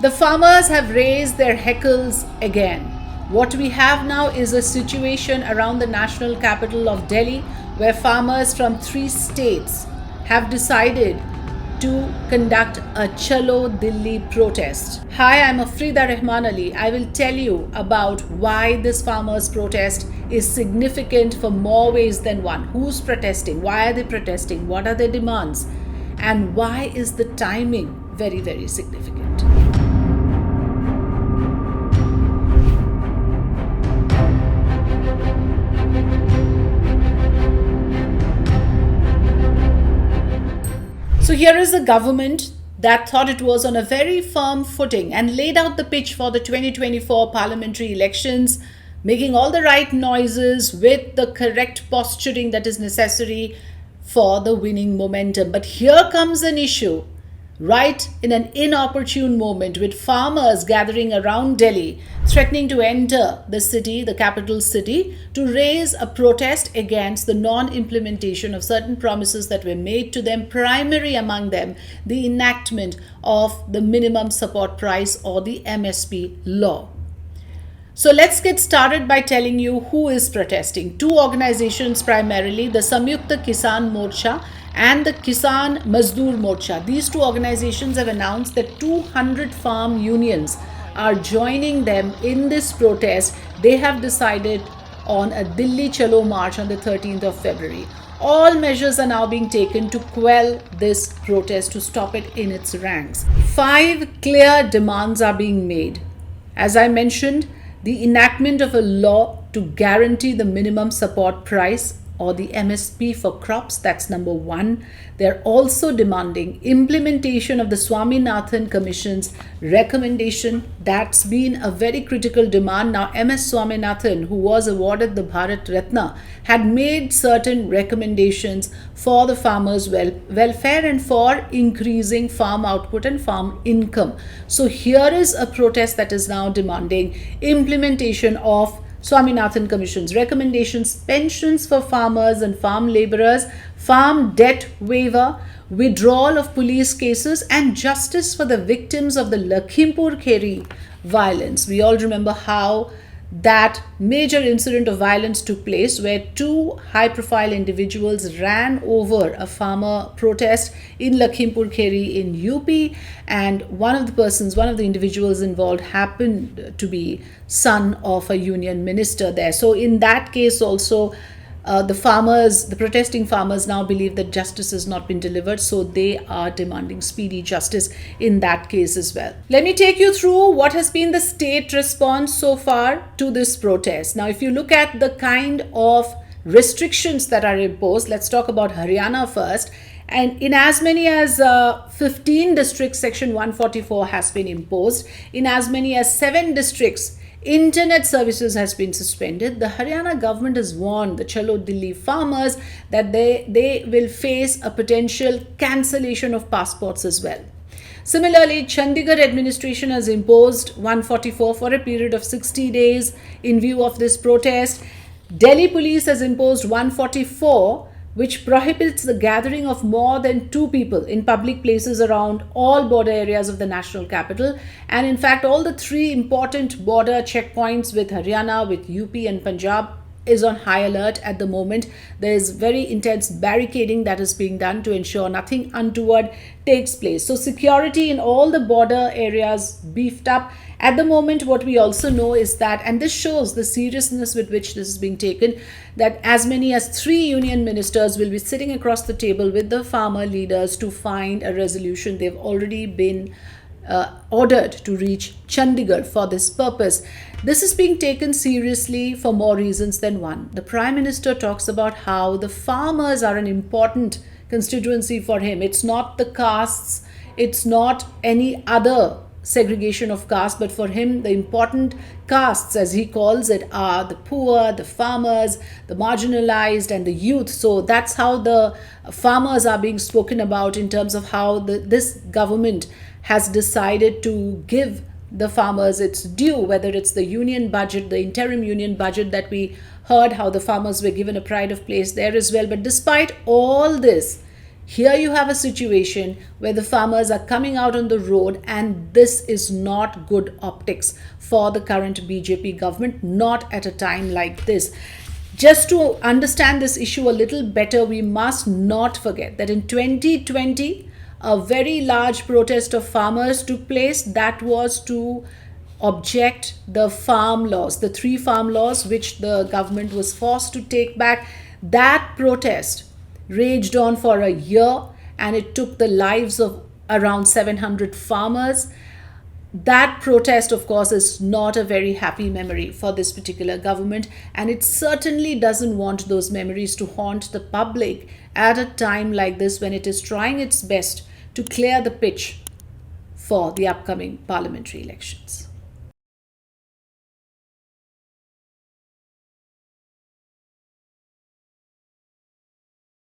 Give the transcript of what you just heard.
The farmers have raised their heckles again. What we have now is a situation around the national capital of Delhi where farmers from 3 states have decided to conduct a Chalo Delhi protest. Hi, I'm Afrida Rahman Ali. I will tell you about why this farmers protest is significant for more ways than one. Who's protesting? Why are they protesting? What are their demands? And why is the timing very, very significant? So here is a government that thought it was on a very firm footing and laid out the pitch for the 2024 parliamentary elections, making all the right noises with the correct posturing that is necessary for the winning momentum. But here comes an issue right in an inopportune moment, with farmers gathering around Delhi, threatening to enter the city, the capital city, to raise a protest against the non-implementation of certain promises that were made to them, primary among them the enactment of the minimum support price or the MSP law. So let's get started by telling you who is protesting. 2 organizations primarily, the Samyukta Kisan Morcha and the Kisan Mazdoor Morcha. These 2 organizations have announced that 200 farm unions are joining them in this protest. They have decided on a Delhi Chalo march on the 13th of February. All measures are now being taken to quell this protest, to stop it in its ranks. 5 clear demands are being made. As I mentioned, the enactment of a law to guarantee the minimum support price or the MSP for crops, that's number 1. They're also demanding implementation of the Swaminathan Commission's recommendation. That's been a very critical demand. Now, MS Swaminathan, who was awarded the Bharat Ratna, had made certain recommendations for the farmers' welfare and for increasing farm output and farm income. So here is a protest that is now demanding implementation of Swaminathan Commission's recommendations, pensions for farmers and farm laborers, farm debt waiver, withdrawal of police cases, and justice for the victims of the Lakhimpur Kheri violence. We all remember how that major incident of violence took place, where 2 high-profile individuals ran over a farmer protest in Lakhimpur Kheri in UP, and one of the individuals involved happened to be son of a union minister there. So in that case also, the protesting farmers now believe that justice has not been delivered, so they are demanding speedy justice in that case as well. Let me take you through what has been the state response so far to this protest. Now, if you look at the kind of restrictions that are imposed, let's talk about Haryana first. And in as many as 15 districts, Section 144 has been imposed. In as many as 7 districts, internet services has been suspended. The Haryana government has warned the Chalo Delhi farmers that they will face a potential cancellation of passports as well. Similarly, Chandigarh administration has imposed 144 for a period of 60 days in view of this protest. Delhi police has imposed 144, which prohibits the gathering of more than 2 people in public places around all border areas of the national capital. And in fact, all the 3 important border checkpoints with Haryana, with UP and Punjab is on high alert at the moment. There is very intense barricading that is being done to ensure nothing untoward takes place. So security in all the border areas beefed up. At the moment, what we also know is that, and this shows the seriousness with which this is being taken, that as many as 3 union ministers will be sitting across the table with the farmer leaders to find a resolution. They've already been ordered to reach Chandigarh for this purpose. This is being taken seriously for more reasons than one. The Prime Minister talks about how the farmers are an important constituency for him. It's not the castes, it's not any other segregation of caste, but for him the important castes, as he calls it, are the poor, the farmers, the marginalized and the youth. So that's how the farmers are being spoken about in terms of how this government has decided to give the farmers its due, whether it's the union budget, the interim union budget that we heard how the farmers were given a pride of place there as well. But despite all this, Here you have a situation where the farmers are coming out on the road, and this is not good optics for the current BJP government, not at a time like this. Just to understand this issue a little better, we must not forget that in 2020, a very large protest of farmers took place that was to object the farm laws, the three farm laws which the government was forced to take back. That protest raged on for a year, and it took the lives of around 700 farmers. That protest, of course, is not a very happy memory for this particular government, and it certainly doesn't want those memories to haunt the public at a time like this when it is trying its best to clear the pitch for the upcoming parliamentary elections.